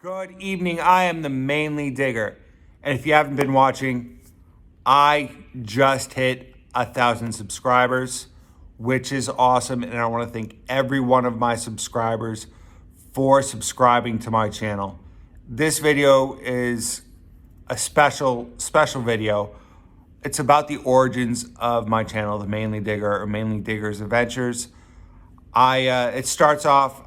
Good evening. I am the Mainly Digger. And if you haven't been watching, I just hit 1,000 subscribers, which is awesome. And I want to thank every one of my subscribers for subscribing to my channel. This video is a special video. It's about the origins of my channel, the Mainly Digger, or Mainly Digger's Adventures. It starts off,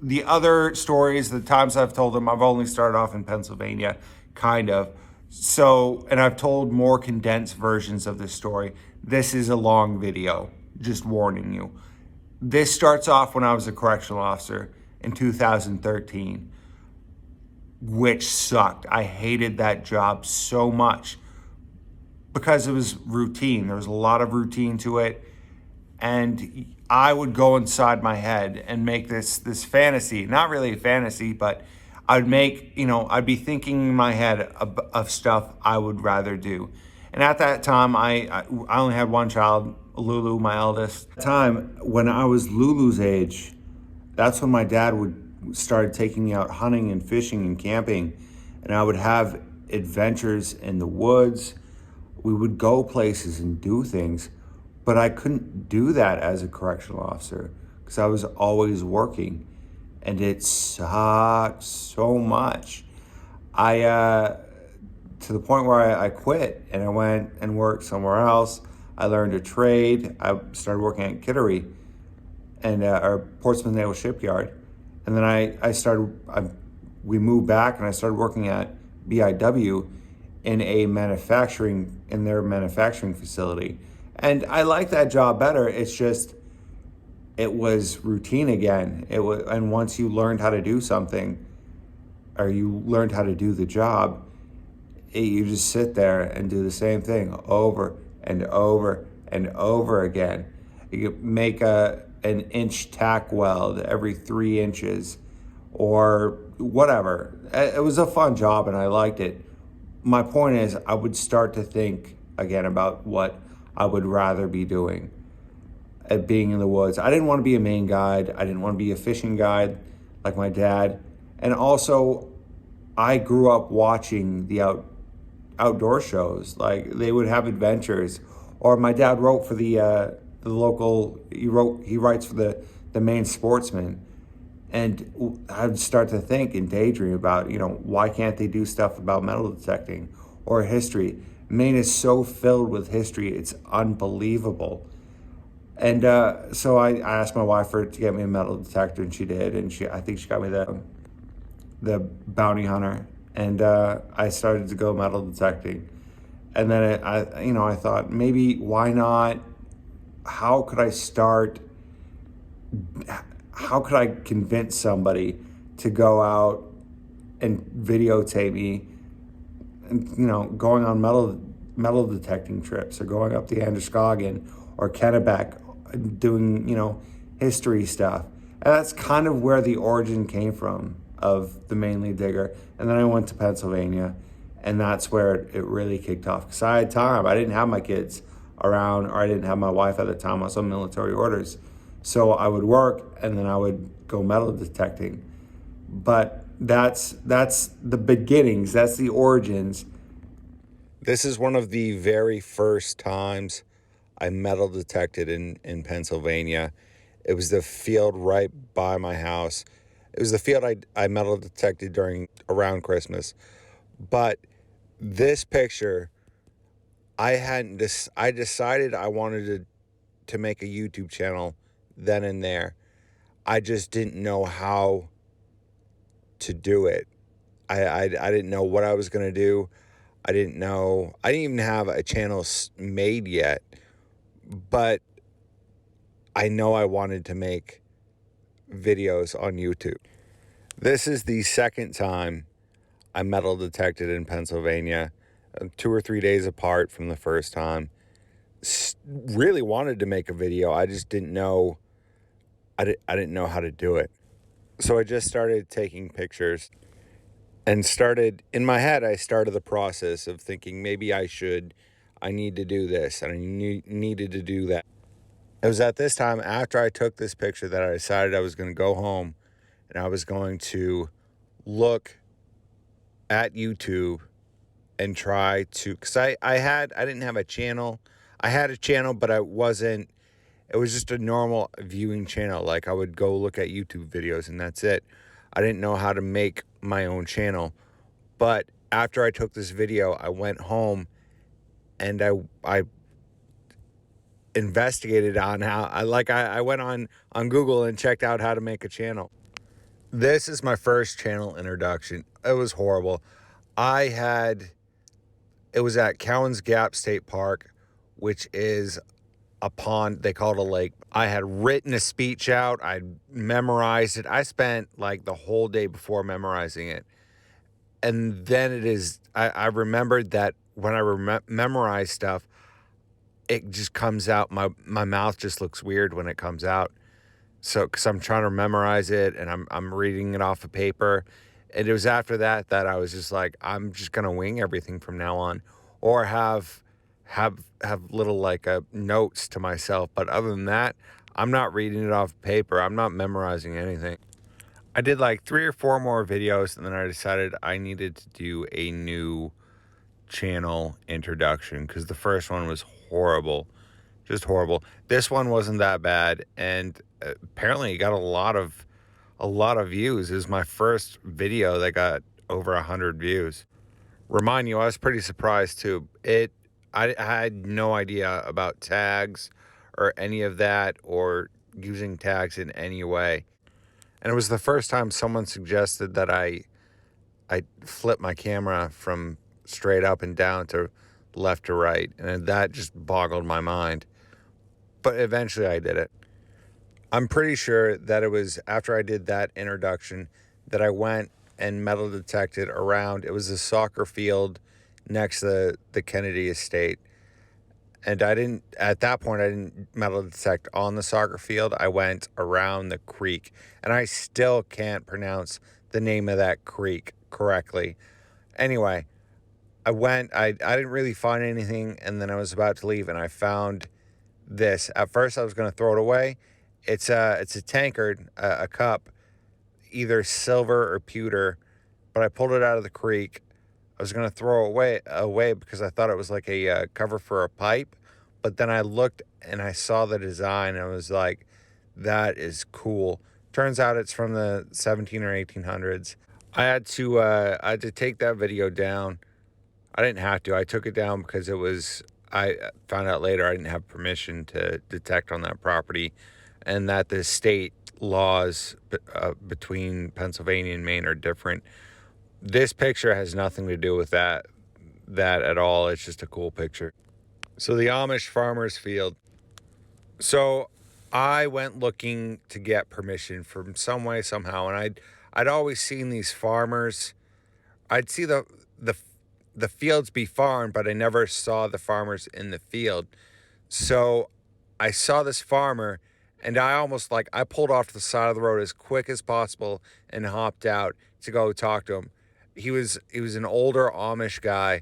the other stories, the times I've told them, I've only started off in Pennsylvania, kind of. So, and I've told more condensed versions of this story. This is a long video, just warning you. This starts off when I was a correctional officer in 2013, which sucked. I hated that job so much because it was routine. There was a lot of routine to it. And I would go inside my head and make this fantasy, not really a fantasy, but I'd be thinking in my head of stuff I would rather do. And at that time, I only had one child, Lulu, my eldest. At the time, when I was Lulu's age, that's when my dad would start taking me out hunting and fishing and camping. And I would have adventures in the woods. We would go places and do things. But I couldn't do that as a correctional officer because I was always working, and it sucked so much. To the point where I quit and I went and worked somewhere else. I learned a trade. I started working at Kittery and our Portsmouth Naval Shipyard, and then we moved back and I started working at BIW in their manufacturing facility. And I like that job better. It's just, it was routine again. And once you learned how to do something, or you learned how to do the job, you just sit there and do the same thing over and over and over again. You make an inch tack weld every 3 inches or whatever. It was a fun job and I liked it. My point is, I would start to think again about what I would rather be doing at being in the woods. I didn't want to be a Maine guide. I didn't want to be a fishing guide like my dad. And also, I grew up watching the outdoor shows. Like, they would have adventures. Or my dad wrote for the local, he writes for the Maine Sportsman. And I'd start to think and daydream about, why can't they do stuff about metal detecting or history? Maine is so filled with history, it's unbelievable. And so I asked my wife to get me a metal detector, and she did. And I think she got me the bounty hunter. And I started to go metal detecting. And then I thought, maybe why not? How could I convince somebody to go out and videotape me, going on metal detecting trips, or going up the Androscoggin or Kennebec, doing, history stuff. And that's kind of where the origin came from of the Mainly Digger. And then I went to Pennsylvania, and that's where it really kicked off. Because I had time. I didn't have my kids around, or I didn't have my wife at the time. I was on military orders. So I would work, and then I would go metal detecting. But that's the beginnings. That's the origins. This is one of the very first times I metal detected in Pennsylvania. It was the field right by my house. It was the field I metal detected around Christmas. But this picture, I decided I wanted to make a YouTube channel then and there. I just didn't know how to do it. I didn't know what I was going to do. I didn't even have a channel made yet, but I know I wanted to make videos on YouTube. This is the second time I metal detected in Pennsylvania, 2 or 3 days apart from the first time. Really wanted to make a video. I just didn't know. I didn't know how to do it. So I just started taking pictures and in my head, I started the process of thinking maybe I need to do this and I needed to do that. It was at this time, after I took this picture, that I decided I was going to go home and I was going to look at YouTube and try to, because I didn't have a channel. I had a channel, but it was just a normal viewing channel. Like, I would go look at YouTube videos and that's it. I didn't know how to make my own channel. But after I took this video, I went home and I investigated on how I went on Google and checked out how to make a channel. This is my first channel introduction. It was horrible. It was at Cowan's Gap State Park, which is a pond. They call it a lake. I had written a speech out. I memorized it. I spent like the whole day before memorizing it. And then I remembered that when I memorize stuff, it just comes out. My mouth just looks weird when it comes out. So, because I'm trying to memorize it and I'm reading it off of paper. And it was after that I was just like, I'm just gonna wing everything from now on, or have little like notes to myself. But other than that, I'm not reading it off paper. I'm not memorizing anything. I did like 3 or 4 more videos, and then I decided I needed to do a new channel introduction because the first one was horrible. Just horrible. This one wasn't that bad, and apparently it got a lot of views. It was my first video that got over 100 views. Remind you, I was pretty surprised too. I had no idea about tags or any of that, or using tags in any way. And it was the first time someone suggested that I flip my camera from straight up and down to left to right, and that just boggled my mind. But eventually I did it. I'm pretty sure that it was after I did that introduction that I went and metal detected around. It was a soccer field next to the Kennedy estate. And at that point, I didn't metal detect on the soccer field. I went around the creek, and I still can't pronounce the name of that creek correctly. Anyway, I didn't really find anything, and then I was about to leave, and I found this. At first, I was going to throw it away. It's a tankard, a cup, either silver or pewter, but I pulled it out of the creek. I was going to throw it away because I thought it was like a cover for a pipe. But then I looked and I saw the design and I was like, that is cool. Turns out it's from the 17 or 1800s. I had to take that video down. I didn't have to. I took it down because I found out later I didn't have permission to detect on that property, and that the state laws between Pennsylvania and Maine are different. This picture has nothing to do with that at all. It's just a cool picture. So the Amish farmer's field. So I went looking to get permission from some way, somehow, and I'd always seen these farmers. I'd see the fields be farmed, but I never saw the farmers in the field. So I saw this farmer, and I pulled off to the side of the road as quick as possible and hopped out to go talk to him. He was an older Amish guy,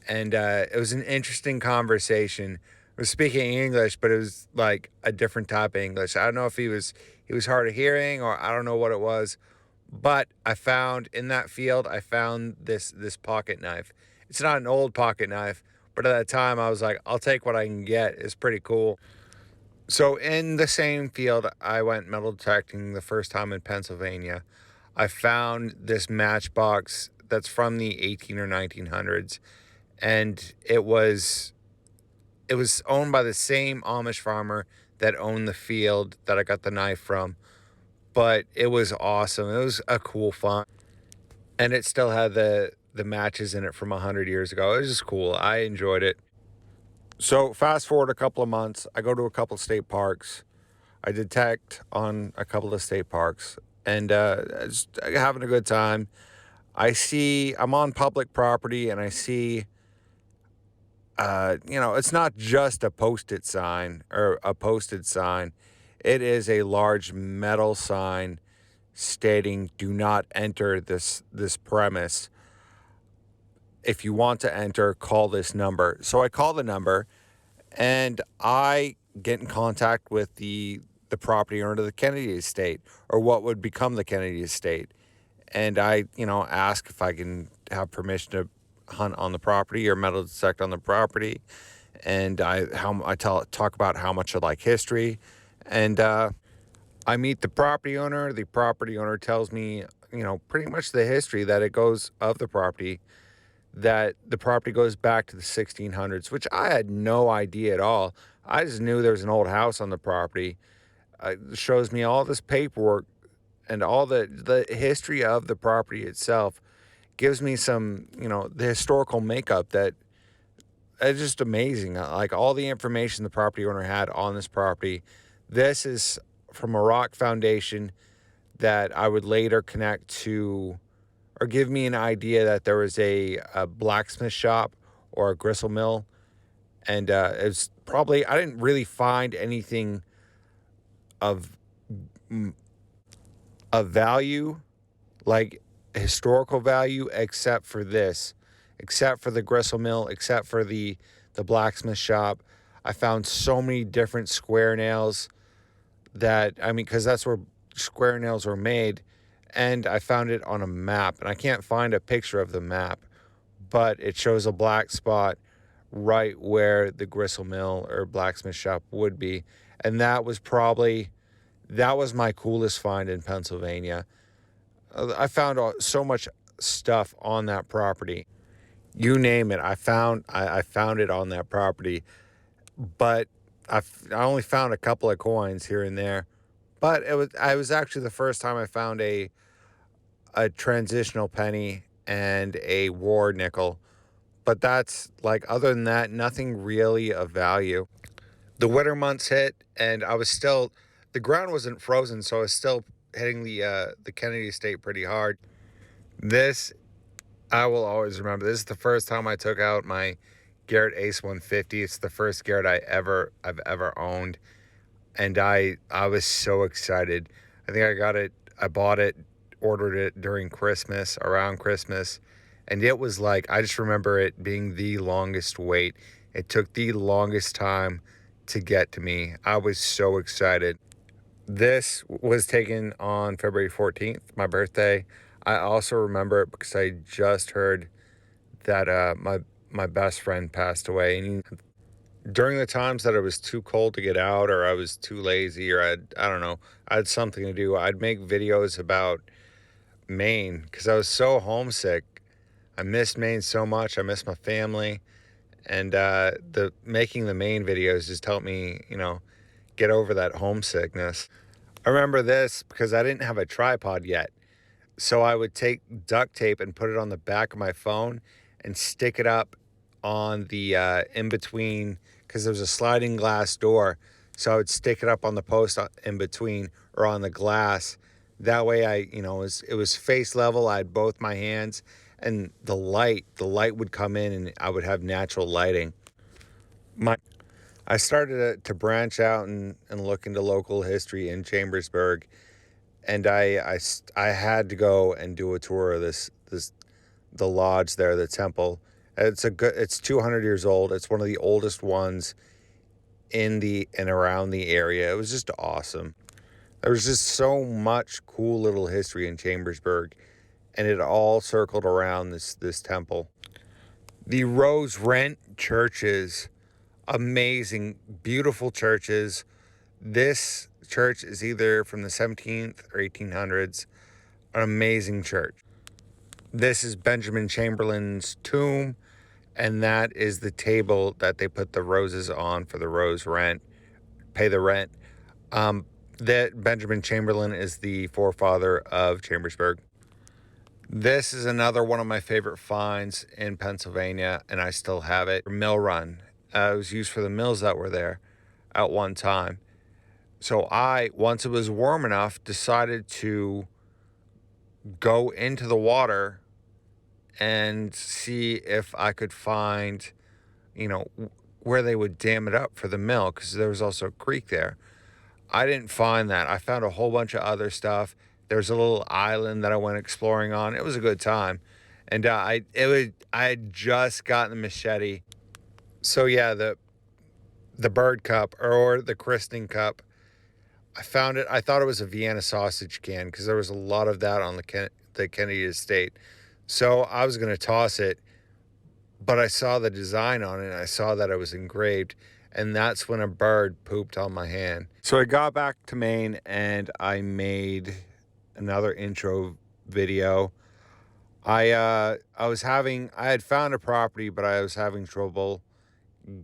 and it was an interesting conversation. I was speaking English, but it was like a different type of English. I don't know if he was hard of hearing, or I don't know what it was. But I found in that field, I found this pocket knife. It's not an old pocket knife, but at that time I was like, I'll take what I can get. It's pretty cool. So in the same field, I went metal detecting the first time in Pennsylvania. I found this matchbox that's from the 18 or 1900s, and it was owned by the same Amish farmer that owned the field that I got the knife from. But it was awesome. It was a cool find, and it still had the matches in it from 100 years ago. It was just cool. I enjoyed it. So fast forward a couple of months, I go to a couple of state parks. I detect on a couple of state parks, and just having a good time. I'm on public property, and I see, it's not just a post-it sign or a posted sign. It is a large metal sign stating, "Do not enter this premise. If you want to enter, call this number." So I call the number, and I get in contact with the property owner of the Kennedy estate, or what would become the Kennedy estate. and I, ask if I can have permission to hunt on the property or metal detect on the property, and I talk about how much I like history, and I meet the property owner. The property owner tells me, pretty much the history that it goes of the property, that the property goes back to the 1600s, which I had no idea at all. I just knew there was an old house on the property. It shows me all this paperwork and all the history of the property itself. Gives me some, the historical makeup that is just amazing. Like all the information the property owner had on this property. This is from a rock foundation that I would later connect to, or give me an idea that there was a blacksmith shop or a gristle mill. And it's probably, I didn't really find anything of value, like historical value, except for this, except for the gristle mill, except for the blacksmith shop. I found so many different square nails that, I mean, because that's where square nails were made. And I found it on a map, and I can't find a picture of the map, but it shows a black spot right where the gristle mill or blacksmith shop would be. And that was my coolest find in Pennsylvania. I found so much stuff on that property. You name it, I found it on that property. But I only found a couple of coins here and there. But I was actually the first time I found a transitional penny and a war nickel. But that's like, other than that, nothing really of value. The winter months hit, and the ground wasn't frozen, so I was still hitting the Kennedy estate pretty hard. This, I will always remember. This is the first time I took out my Garrett Ace 150. It's the first Garrett I've ever owned, and I was so excited. I think I bought it, ordered it during Christmas, around Christmas, and it was like, I just remember it being the longest wait. It took the longest time to get to me. I was so excited. This was taken on February 14th, my birthday. I also remember it because I just heard that my best friend passed away. And during the times that it was too cold to get out, or I was too lazy, or I don't know, I had something to do, I'd make videos about Maine because I was so homesick. I missed Maine so much. I missed my family. And the making the Maine videos just helped me, get over that homesickness. I remember this because I didn't have a tripod yet. So I would take duct tape and put it on the back of my phone and stick it up on the in between, because there was a sliding glass door. So I would stick it up on the post in between, or on the glass. That way it was face level. I had both my hands, and the light would come in, and I would have natural lighting. I started to branch out and look into local history in Chambersburg, and I had to go and do a tour of the lodge there, the temple. It's 200 years old. It's one of the oldest ones in and around the area. It was just awesome. There was just so much cool little history in Chambersburg, and it all circled around this temple. The Rose Rent churches, amazing, beautiful churches. This church is either from the 17th or 1800s. An amazing church. This is Benjamin Chamberlain's tomb, and that is the table that they put the roses on for the rose rent, pay the rent. That Benjamin Chamberlain is the forefather of Chambersburg. This is another one of my favorite finds in Pennsylvania, and I still have it. Mill Run. It was used for the mills that were there at one time. So once it was warm enough, decided to go into the water and see if I could find, where they would dam it up for the mill, because there was also a creek there. I didn't find that. I found a whole bunch of other stuff. There's a little island that I went exploring on. It was a good time. And I had just gotten the machete. So yeah, the bird cup, or the christening cup, I found it. I thought it was a Vienna sausage can, because there was a lot of that on the Kennedy estate. So I was going to toss it, but I saw the design on it and I saw that it was engraved, and that's when a bird pooped on my hand. So I got back to Maine and I made another intro video. I had found a property, but I was having trouble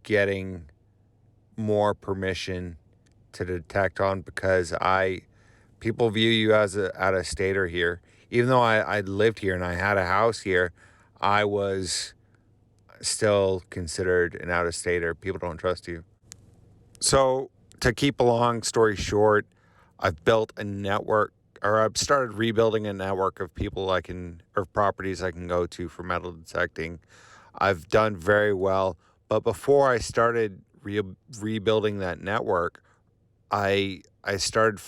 getting more permission to detect on, because people view you as a out of stater here. Even though I lived here and I had a house here, I was still considered an out of stater. People don't trust you. So to keep a long story short, I've built a network, or I've started rebuilding a network of people or properties I can go to for metal detecting. I've done very well, but before I started rebuilding that network, I started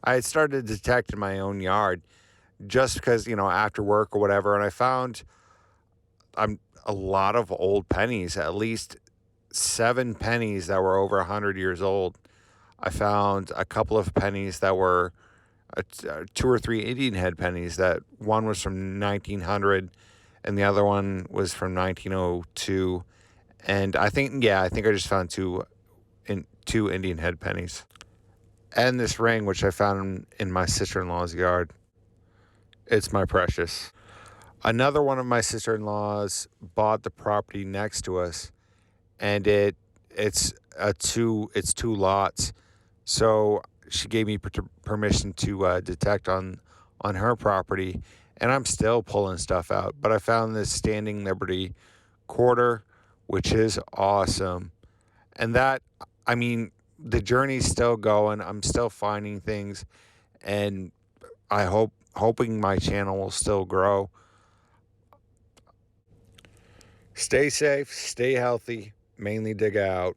I had started to detect in my own yard, just because, after work or whatever, and I found a lot of old pennies, at least 7 pennies that were over 100 years old. I found a couple of pennies that were 2 or 3 Indian head pennies, that one was from 1900 and the other one was from 1902. And I think I just found two Indian head pennies. And this ring, which I found in my sister-in-law's yard. It's my precious. Another one of my sister-in-laws bought the property next to us, and it's two lots. So she gave me permission to detect on her property, and I'm still pulling stuff out. But I found this Standing Liberty quarter, which is awesome. And the journey's still going. I'm still finding things, and hoping my channel will still grow. Stay safe, stay healthy, mainly dig out.